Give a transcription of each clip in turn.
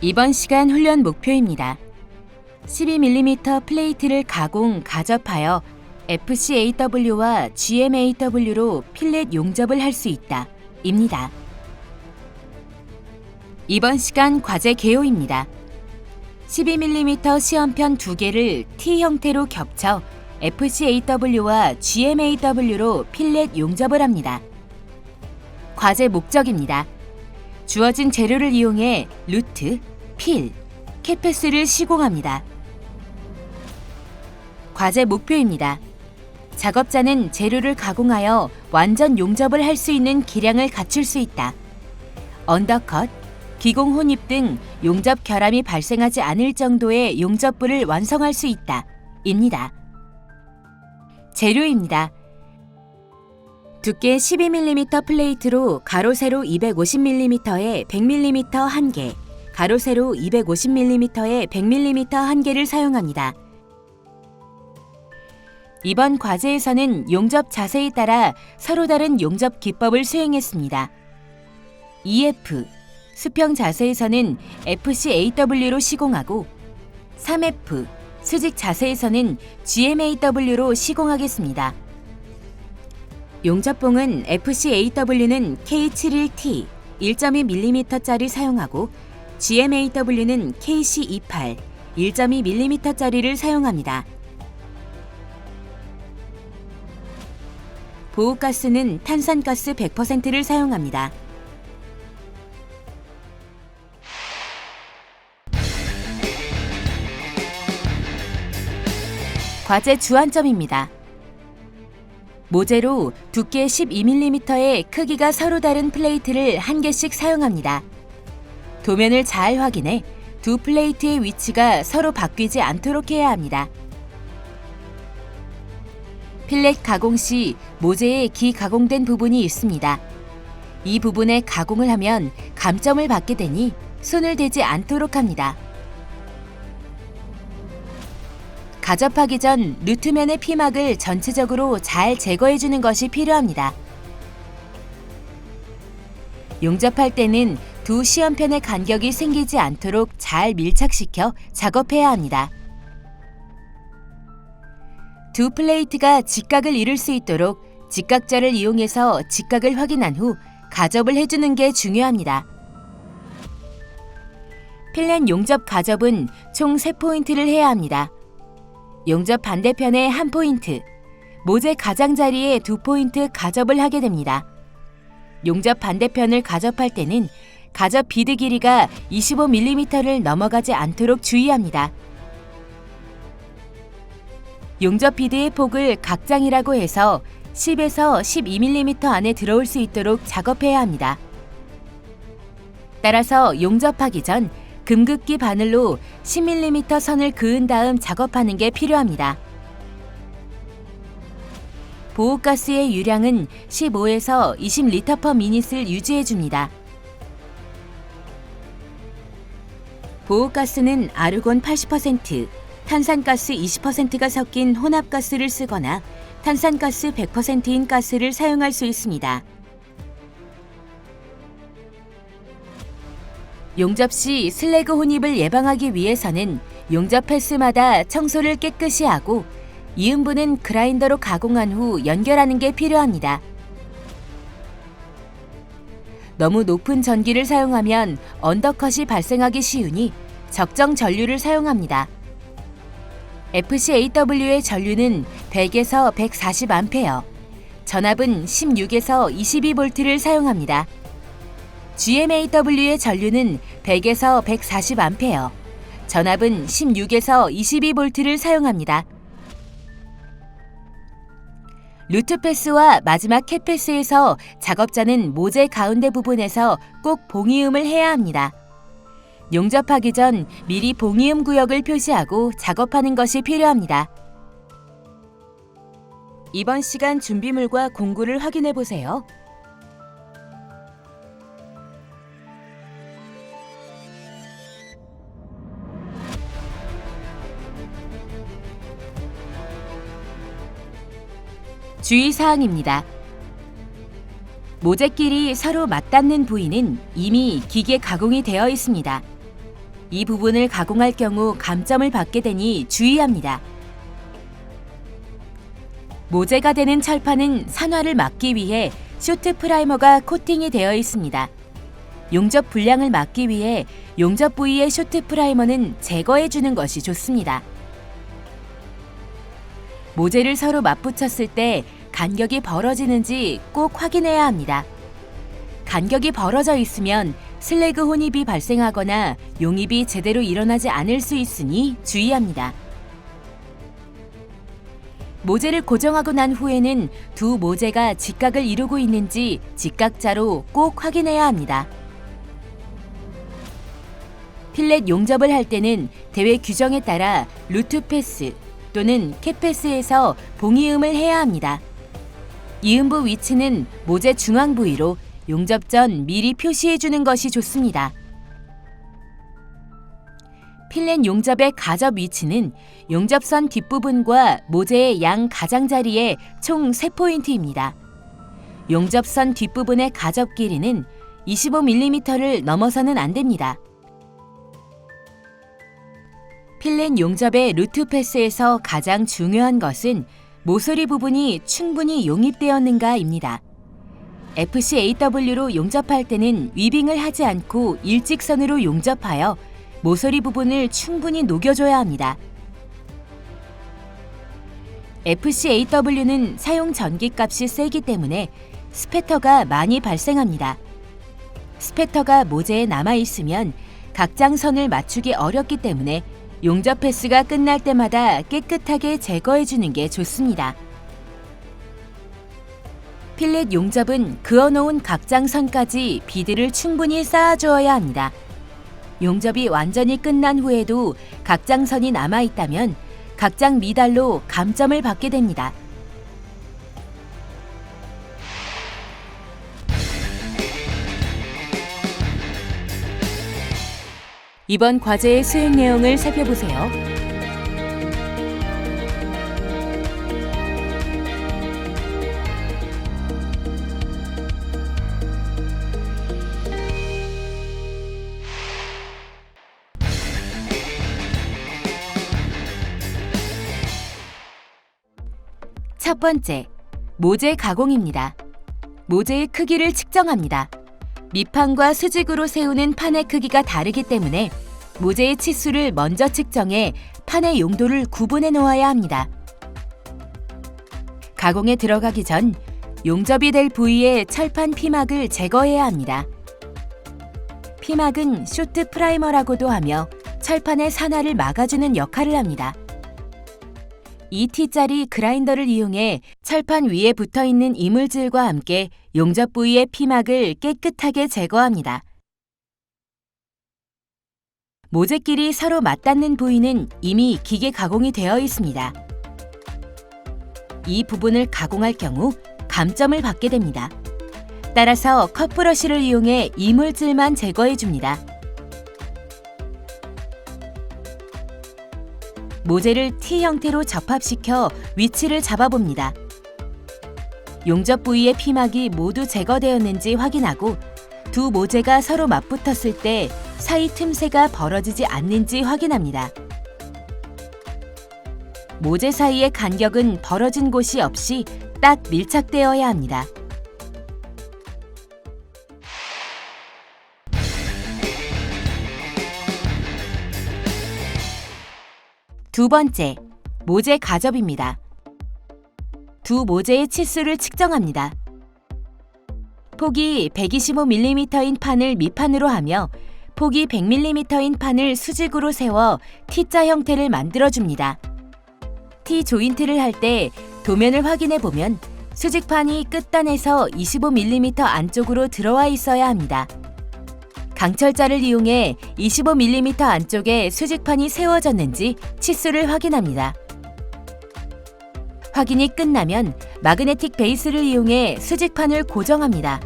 이번 시간 훈련 목표입니다. 12mm 플레이트를 가접하여 FCAW와 GMAW로 필렛 용접을 할 수 있다. 입니다. 이번 시간 과제 개요입니다. 12mm 시험편 2개를 T 형태로 겹쳐 FCAW와 GMAW로 필렛 용접을 합니다. 과제 목적입니다. 주어진 재료를 이용해 루트, 필, 캐패스를 시공합니다. 과제 목표입니다. 작업자는 재료를 가공하여 완전 용접을 할 수 있는 기량을 갖출 수 있다. 언더컷, 기공 혼입 등 용접 결함이 발생하지 않을 정도의 용접부를 완성할 수 있다. 입니다. 재료입니다. 두께 12mm 플레이트로 가로 세로 250mm에 100mm 1개, 가로 세로 250mm에 100mm 1개를 사용합니다. 이번 과제에서는 용접 자세에 따라 서로 다른 용접 기법을 수행했습니다. EF, 수평 자세에서는 FCAW로 시공하고 3F, 수직 자세에서는 GMAW로 시공하겠습니다. 용접봉은 FCAW는 K71T 1.2mm짜리 사용하고 GMAW는 KC28 1.2mm짜리를 사용합니다. 보호가스는 탄산가스 100%를 사용합니다. 과제 주안점입니다. 모재로 두께 12mm의 크기가 서로 다른 플레이트를 한 개씩 사용합니다. 도면을 잘 확인해 두 플레이트의 위치가 서로 바뀌지 않도록 해야 합니다. 필렛 가공 시 모재에 기가공된 부분이 있습니다. 이 부분에 가공을 하면 감점을 받게 되니 손을 대지 않도록 합니다. 가접하기 전 루트면의 피막을 전체적으로 잘 제거해 주는 것이 필요합니다. 용접할 때는 두 시험편의 간격이 생기지 않도록 잘 밀착시켜 작업해야 합니다. 두 플레이트가 직각을 이룰 수 있도록 직각자를 이용해서 직각을 확인한 후 가접을 해주는 게 중요합니다. 필렛 용접 가접은 총 3포인트를 해야 합니다. 용접 반대편에 1포인트, 모재 가장자리에 2포인트 가접을 하게 됩니다. 용접 반대편을 가접할 때는 가접 비드 길이가 25mm를 넘어가지 않도록 주의합니다. 용접 비드의 폭을 각장이라고 해서 10에서 12mm 안에 들어올 수 있도록 작업해야 합니다. 따라서 용접하기 전 금극기 바늘로 10mm 선을 그은 다음 작업하는 게 필요합니다. 보호가스의 유량은 15에서 20L/min을 유지해 줍니다. 보호가스는 아르곤 80%, 탄산가스 20%가 섞인 혼합가스를 쓰거나 탄산가스 100%인 가스를 사용할 수 있습니다. 용접 시 슬래그 혼입을 예방하기 위해서는 용접 횟수마다 청소를 깨끗이 하고 이음부는 그라인더로 가공한 후 연결하는 게 필요합니다. 너무 높은 전기를 사용하면 언더컷이 발생하기 쉬우니 적정 전류를 사용합니다. FCAW의 전류는 100에서 140A, 전압은 16에서 22V를 사용합니다. GMAW의 전류는 100에서 140A, 전압은 16에서 22V를 사용합니다. 루트패스와 마지막 캐패스에서 작업자는 모재 가운데 부분에서 꼭 봉이음을 해야 합니다. 용접하기 전 미리 봉이음 구역을 표시하고 작업하는 것이 필요합니다. 이번 시간 준비물과 공구를 확인해 보세요. 주의사항입니다. 모재끼리 서로 맞닿는 부위는 이미 기계 가공이 되어 있습니다. 이 부분을 가공할 경우 감점을 받게 되니 주의합니다. 모재가 되는 철판은 산화를 막기 위해 쇼트 프라이머가 코팅이 되어 있습니다. 용접 불량을 막기 위해 용접 부위의 쇼트 프라이머는 제거해 주는 것이 좋습니다. 모재를 서로 맞붙였을 때 간격이 벌어지는지 꼭 확인해야 합니다. 간격이 벌어져 있으면 슬래그 혼입이 발생하거나 용입이 제대로 일어나지 않을 수 있으니 주의합니다. 모재를 고정하고 난 후에는 두 모재가 직각을 이루고 있는지 직각자로 꼭 확인해야 합니다. 필렛 용접을 할 때는 대회 규정에 따라 루트 패스 또는 캡 패스에서 봉이음을 해야 합니다. 이음부 위치는 모재 중앙 부위로 용접 전 미리 표시해 주는 것이 좋습니다. 필렛 용접의 가접 위치는 용접선 뒷부분과 모재의 양 가장자리에 총 3포인트입니다. 용접선 뒷부분의 가접 길이는 25mm를 넘어서는 안 됩니다. 필렛 용접의 루트 패스에서 가장 중요한 것은 모서리 부분이 충분히 용입되었는가입니다. FCAW로 용접할 때는 위빙을 하지 않고 일직선으로 용접하여 모서리 부분을 충분히 녹여줘야 합니다. FCAW는 사용 전기값이 세기 때문에 스패터가 많이 발생합니다. 스패터가 모재에 남아있으면 각장선을 맞추기 어렵기 때문에 용접 패스가 끝날 때마다 깨끗하게 제거해주는 게 좋습니다. 필렛 용접은 그어놓은 각장선까지 비드를 충분히 쌓아주어야 합니다. 용접이 완전히 끝난 후에도 각장선이 남아있다면 각장 미달로 감점을 받게 됩니다. 이번 과제의 수행 내용을 살펴보세요. 첫 번째, 모재 가공입니다. 모재의 크기를 측정합니다. 밑판과 수직으로 세우는 판의 크기가 다르기 때문에 모재의 치수를 먼저 측정해 판의 용도를 구분해 놓아야 합니다. 가공에 들어가기 전 용접이 될 부위의 철판 피막을 제거해야 합니다. 피막은 쇼트 프라이머라고도 하며 철판의 산화를 막아주는 역할을 합니다. 2T짜리 그라인더를 이용해 철판 위에 붙어있는 이물질과 함께 용접 부위의 피막을 깨끗하게 제거합니다. 모재끼리 서로 맞닿는 부위는 이미 기계 가공이 되어 있습니다. 이 부분을 가공할 경우 감점을 받게 됩니다. 따라서 컷브러쉬를 이용해 이물질만 제거해 줍니다. 모재를 T 형태로 접합시켜 위치를 잡아봅니다. 용접 부위의 피막이 모두 제거되었는지 확인하고 두 모재가 서로 맞붙었을 때 사이 틈새가 벌어지지 않는지 확인합니다. 모재 사이의 간격은 벌어진 곳이 없이 딱 밀착되어야 합니다. 두 번째, 모재 가접입니다. 두 모재의 치수를 측정합니다. 폭이 125mm인 판을 밑판으로 하며 폭이 100mm인 판을 수직으로 세워 T자 형태를 만들어줍니다. T 조인트를 할 때 도면을 확인해 보면 수직판이 끝단에서 25mm 안쪽으로 들어와 있어야 합니다. 강철자를 이용해 25mm 안쪽에 수직판이 세워졌는지 치수를 확인합니다. 확인이 끝나면 마그네틱 베이스를 이용해 수직판을 고정합니다.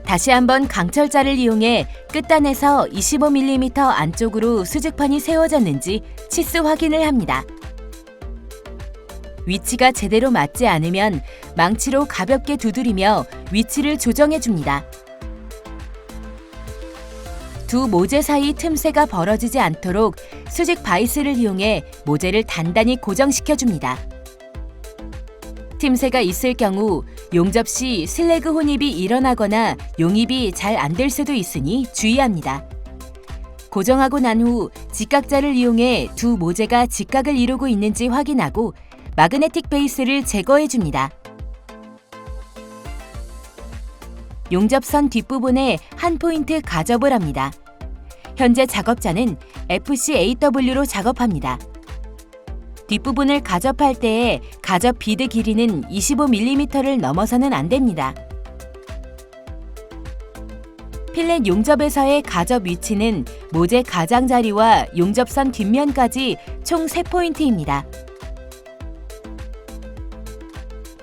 다시 한번 강철자를 이용해 끝단에서 25mm 안쪽으로 수직판이 세워졌는지 치수 확인을 합니다. 위치가 제대로 맞지 않으면 망치로 가볍게 두드리며 위치를 조정해 줍니다. 두 모재 사이 틈새가 벌어지지 않도록 수직 바이스를 이용해 모재를 단단히 고정시켜줍니다. 틈새가 있을 경우 용접 시 슬래그 혼입이 일어나거나 용입이 잘 안 될 수도 있으니 주의합니다. 고정하고 난 후 직각자를 이용해 두 모재가 직각을 이루고 있는지 확인하고 마그네틱 베이스를 제거해줍니다. 용접선 뒷부분에 한 포인트 가접을 합니다. 현재 작업자는 FCAW로 작업합니다. 뒷부분을 가접할 때에 가접 비드 길이는 25mm를 넘어서는 안 됩니다. 필렛 용접에서의 가접 위치는 모재 가장자리와 용접선 뒷면까지 총 3포인트입니다.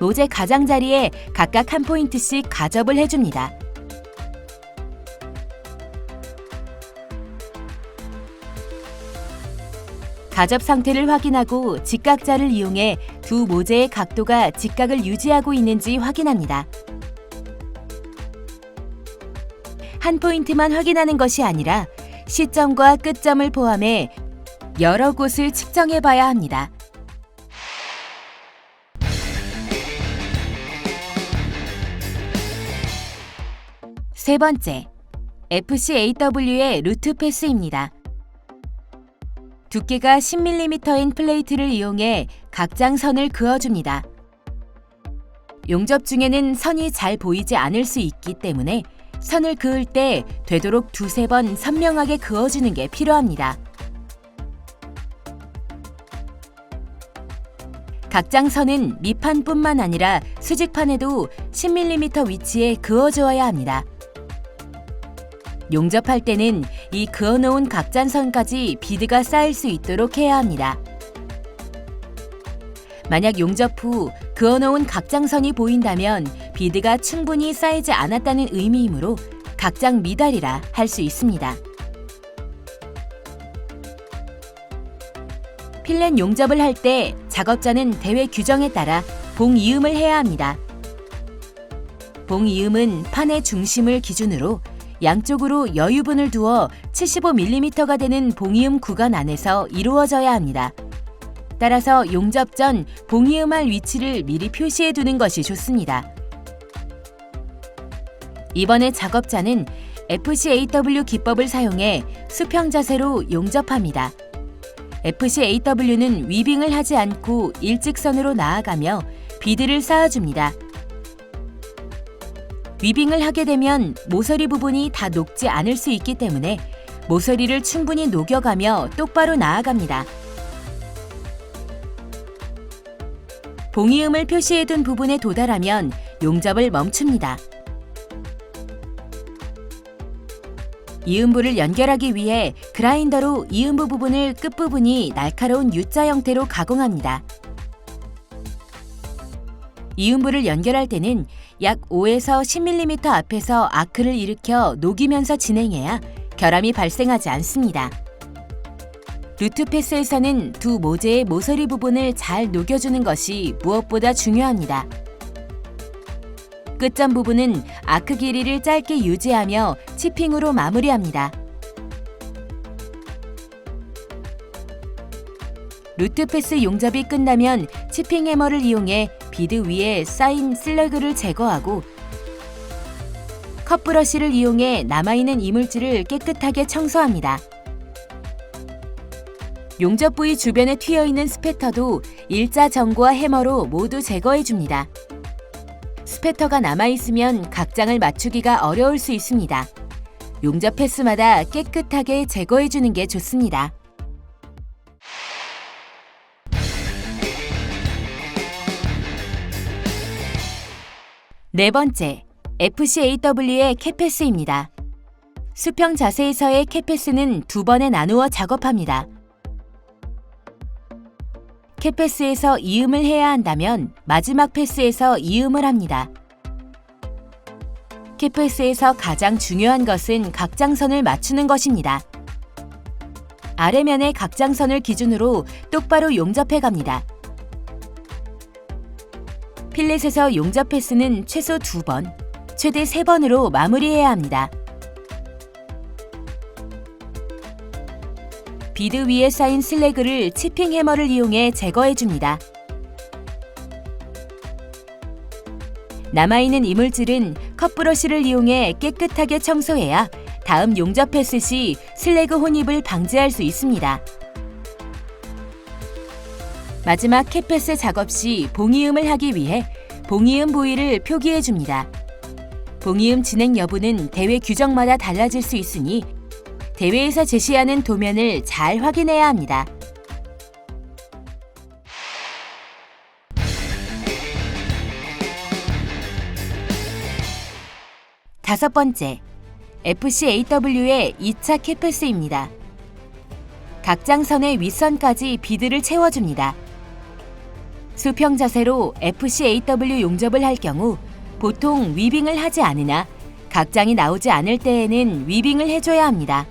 모재 가장자리에 각각 한 포인트씩 가접을 해줍니다. 가접 상태를 확인하고 직각자를 이용해 두 모재의 각도가 직각을 유지하고 있는지 확인합니다. 한 포인트만 확인하는 것이 아니라 시점과 끝점을 포함해 여러 곳을 측정해 봐야 합니다. 세 번째, FCAW의 루트 패스입니다. 두께가 10mm인 플레이트를 이용해 각장선을 그어줍니다. 용접 중에는 선이 잘 보이지 않을 수 있기 때문에 선을 그을 때 되도록 2-3번 선명하게 그어주는 게 필요합니다. 각장선은 밑판뿐만 아니라 수직판에도 10mm 위치에 그어주어야 합니다. 용접할 때는 이 그어놓은 각장선까지 비드가 쌓일 수 있도록 해야 합니다. 만약 용접 후 그어놓은 각장선이 보인다면 비드가 충분히 쌓이지 않았다는 의미이므로 각장 미달이라 할 수 있습니다. 필렛 용접을 할 때 작업자는 대회 규정에 따라 봉이음을 해야 합니다. 봉이음은 판의 중심을 기준으로 양쪽으로 여유분을 두어 75mm가 되는 봉이음 구간 안에서 이루어져야 합니다. 따라서 용접 전 봉이음할 위치를 미리 표시해 두는 것이 좋습니다. 이번에 작업자는 FCAW 기법을 사용해 수평 자세로 용접합니다. FCAW는 위빙을 하지 않고 일직선으로 나아가며 비드를 쌓아줍니다. 위빙을 하게 되면 모서리 부분이 다 녹지 않을 수 있기 때문에 모서리를 충분히 녹여가며 똑바로 나아갑니다. 봉이음을 표시해둔 부분에 도달하면 용접을 멈춥니다. 이음부를 연결하기 위해 그라인더로 이음부 부분을 끝부분이 날카로운 U자 형태로 가공합니다. 이음부를 연결할 때는 약 5에서 10mm 앞에서 아크를 일으켜 녹이면서 진행해야 결함이 발생하지 않습니다. 루트 패스에서는 두 모재의 모서리 부분을 잘 녹여주는 것이 무엇보다 중요합니다. 끝점 부분은 아크 길이를 짧게 유지하며 치핑으로 마무리합니다. 루트 패스 용접이 끝나면 치핑 해머를 이용해 비드 위에 쌓인 슬러그를 제거하고 컵브러시를 이용해 남아있는 이물질을 깨끗하게 청소합니다. 용접 부위 주변에 튀어있는 스패터도 일자 전구와 해머로 모두 제거해줍니다. 스패터가 남아있으면 각장을 맞추기가 어려울 수 있습니다. 용접 패스마다 깨끗하게 제거해주는 게 좋습니다. 네 번째, FCAW의 캡패스입니다. 수평 자세에서의 캡패스는 2번에 나누어 작업합니다. 캡패스에서 이음을 해야 한다면 마지막 패스에서 이음을 합니다. 캡패스에서 가장 중요한 것은 각장선을 맞추는 것입니다. 아래면의 각장선을 기준으로 똑바로 용접해 갑니다. 필렛에서 용접 패스는 최소 2번, 최대 3번으로 마무리해야 합니다. 비드 위에 쌓인 슬래그를 치핑 해머를 이용해 제거해 줍니다. 남아있는 이물질은 컵브러쉬를 이용해 깨끗하게 청소해야 다음 용접 패스 시 슬래그 혼입을 방지할 수 있습니다. 마지막 캡패스 작업 시 봉이음을 하기 위해 봉이음 부위를 표기해 줍니다. 봉이음 진행 여부는 대회 규정마다 달라질 수 있으니 대회에서 제시하는 도면을 잘 확인해야 합니다. 다섯 번째, FCAW의 2차 캡패스입니다. 각 장선의 윗선까지 비드를 채워줍니다. 수평 자세로 FCAW 용접을 할 경우 보통 위빙을 하지 않으나 각 장이 나오지 않을 때에는 위빙을 해줘야 합니다.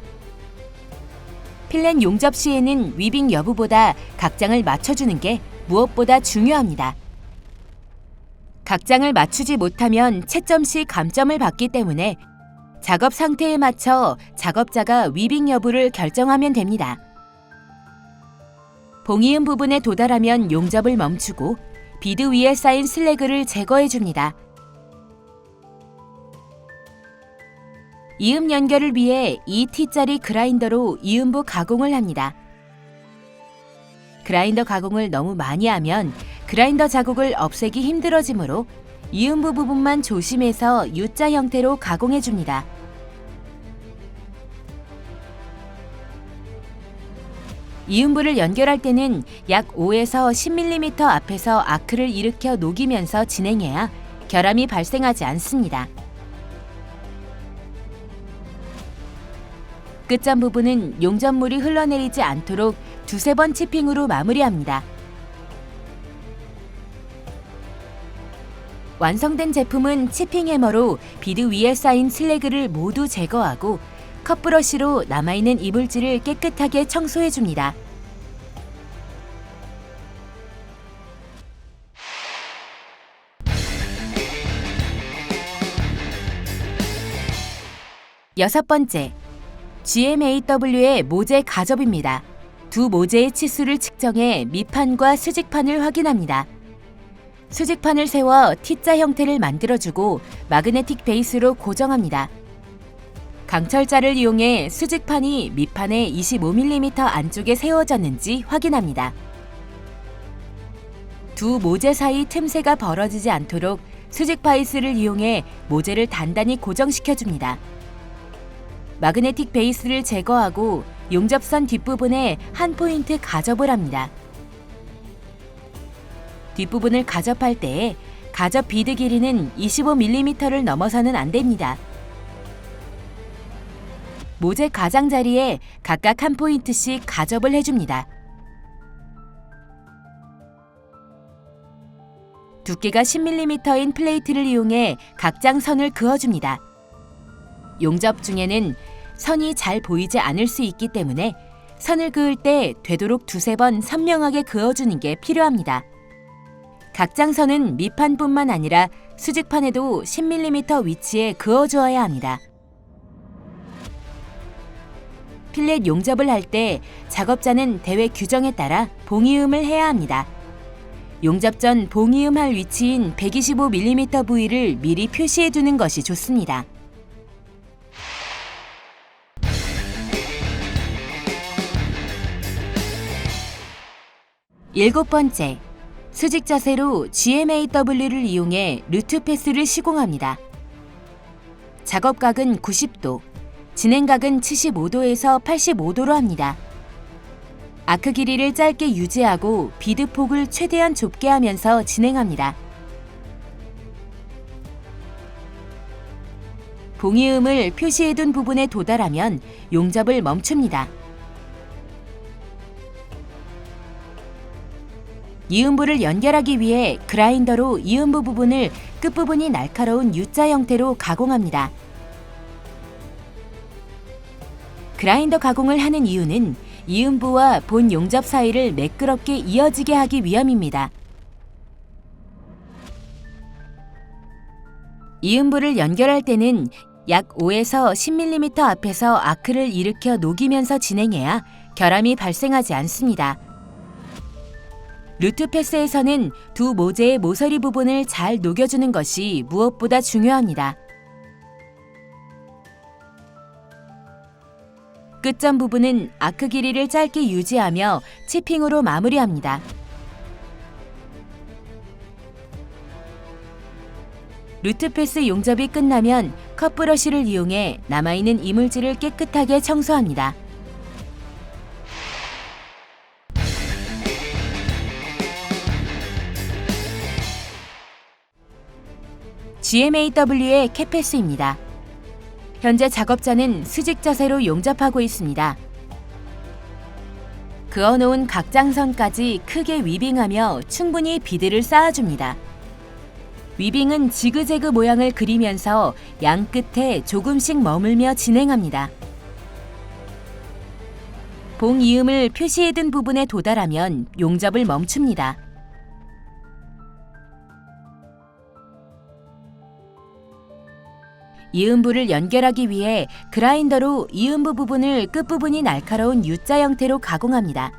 필렛 용접 시에는 위빙 여부보다 각 장을 맞춰주는 게 무엇보다 중요합니다. 각 장을 맞추지 못하면 채점 시 감점을 받기 때문에 작업 상태에 맞춰 작업자가 위빙 여부를 결정하면 됩니다. 봉이음 부분에 도달하면 용접을 멈추고 비드 위에 쌓인 슬래그를 제거해 줍니다. 이음 연결을 위해 2T짜리 그라인더로 이음부 가공을 합니다. 그라인더 가공을 너무 많이 하면 그라인더 자국을 없애기 힘들어지므로 이음부 부분만 조심해서 U자 형태로 가공해 줍니다. 이음부를 연결할 때는 약 5에서 10mm 앞에서 아크를 일으켜 녹이면서 진행해야 결함이 발생하지 않습니다. 끝점 부분은 용접물이 흘러내리지 않도록 두세 번 치핑으로 마무리합니다. 완성된 제품은 치핑 해머로 비드 위에 쌓인 슬래그를 모두 제거하고 컵브러쉬로 남아있는 이물질을 깨끗하게 청소해 줍니다. 여섯 번째, GMAW의 모재 가접입니다. 두 모재의 치수를 측정해 밑판과 수직판을 확인합니다. 수직판을 세워 T자 형태를 만들어주고 마그네틱 베이스로 고정합니다. 강철자를 이용해 수직판이 밑판에 25mm 안쪽에 세워졌는지 확인합니다. 두 모재 사이 틈새가 벌어지지 않도록 수직 바이스를 이용해 모재를 단단히 고정시켜줍니다. 마그네틱 베이스를 제거하고 용접선 뒷부분에 한 포인트 가접을 합니다. 뒷부분을 가접할 때에 가접 비드 길이는 25mm를 넘어서는 안 됩니다. 모재 가장자리에 각각 한 포인트씩 가접을 해줍니다. 두께가 10mm인 플레이트를 이용해 각장 선을 그어줍니다. 용접 중에는 선이 잘 보이지 않을 수 있기 때문에 선을 그을 때 되도록 두세 번 선명하게 그어주는 게 필요합니다. 각장선은 밑판뿐만 아니라 수직판에도 10mm 위치에 그어주어야 합니다. 필렛 용접을 할 때 작업자는 대회 규정에 따라 봉이음을 해야 합니다. 용접 전 봉이음할 위치인 125mm 부위를 미리 표시해 두는 것이 좋습니다. 일곱 번째, 수직 자세로 GMAW를 이용해 루트 패스를 시공합니다. 작업각은 90도, 진행각은 75도에서 85도로 합니다. 아크 길이를 짧게 유지하고 비드 폭을 최대한 좁게 하면서 진행합니다. 봉이음을 표시해둔 부분에 도달하면 용접을 멈춥니다. 이음부를 연결하기 위해 그라인더로 이음부 부분을 끝부분이 날카로운 U자 형태로 가공합니다. 그라인더 가공을 하는 이유는 이음부와 본 용접 사이를 매끄럽게 이어지게 하기 위함입니다. 이음부를 연결할 때는 약 5에서 10mm 앞에서 아크를 일으켜 녹이면서 진행해야 결함이 발생하지 않습니다. 루트패스에서는 두 모재의 모서리 부분을 잘 녹여주는 것이 무엇보다 중요합니다. 끝점 부분은 아크 길이를 짧게 유지하며 치핑으로 마무리합니다. 루트패스 용접이 끝나면 컷브러쉬를 이용해 남아있는 이물질을 깨끗하게 청소합니다. GMAW의 캐패스입니다. 현재 작업자는 수직 자세로 용접하고 있습니다. 그어놓은 각장선까지 크게 위빙하며 충분히 비드를 쌓아줍니다. 위빙은 지그재그 모양을 그리면서 양 끝에 조금씩 머물며 진행합니다. 봉 이음을 표시해둔 부분에 도달하면 용접을 멈춥니다. 이음부를 연결하기 위해 그라인더로 이음부 부분을 끝부분이 날카로운 U자 형태로 가공합니다.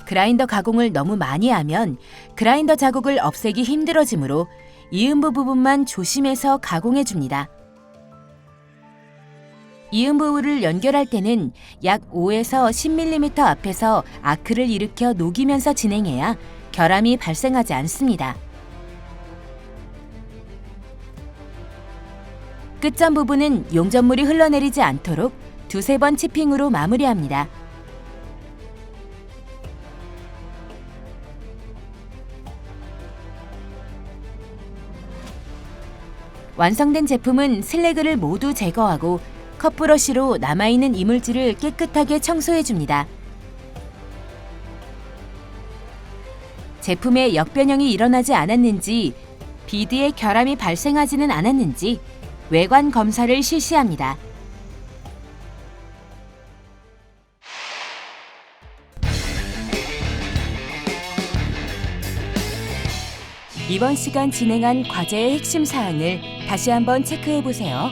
그라인더 가공을 너무 많이 하면 그라인더 자국을 없애기 힘들어지므로 이음부 부분만 조심해서 가공해줍니다. 이음부를 연결할 때는 약 5에서 10mm 앞에서 아크를 일으켜 녹이면서 진행해야 결함이 발생하지 않습니다. 끝점 부분은 용접물이 흘러내리지 않도록 두세 번 치핑으로 마무리합니다. 완성된 제품은 슬래그를 모두 제거하고 컷브러쉬로 남아있는 이물질을 깨끗하게 청소해줍니다. 제품에 역변형이 일어나지 않았는지, 비드에 결함이 발생하지는 않았는지 외관 검사를 실시합니다. 이번 시간 진행한 과제의 핵심 사항을 다시 한번 체크해 보세요.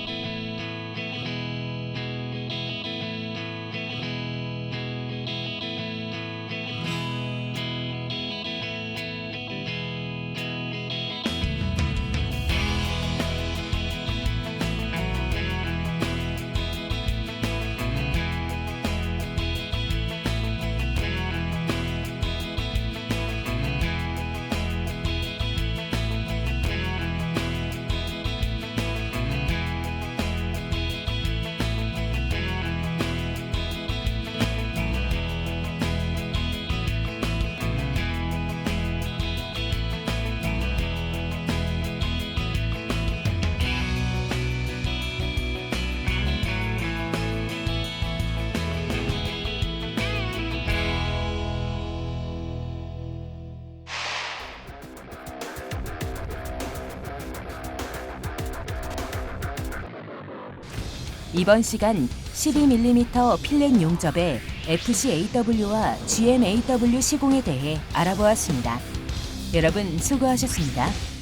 이번 시간 12mm 필렛 용접의 FCAW와 GMAW 시공에 대해 알아보았습니다. 여러분 수고하셨습니다.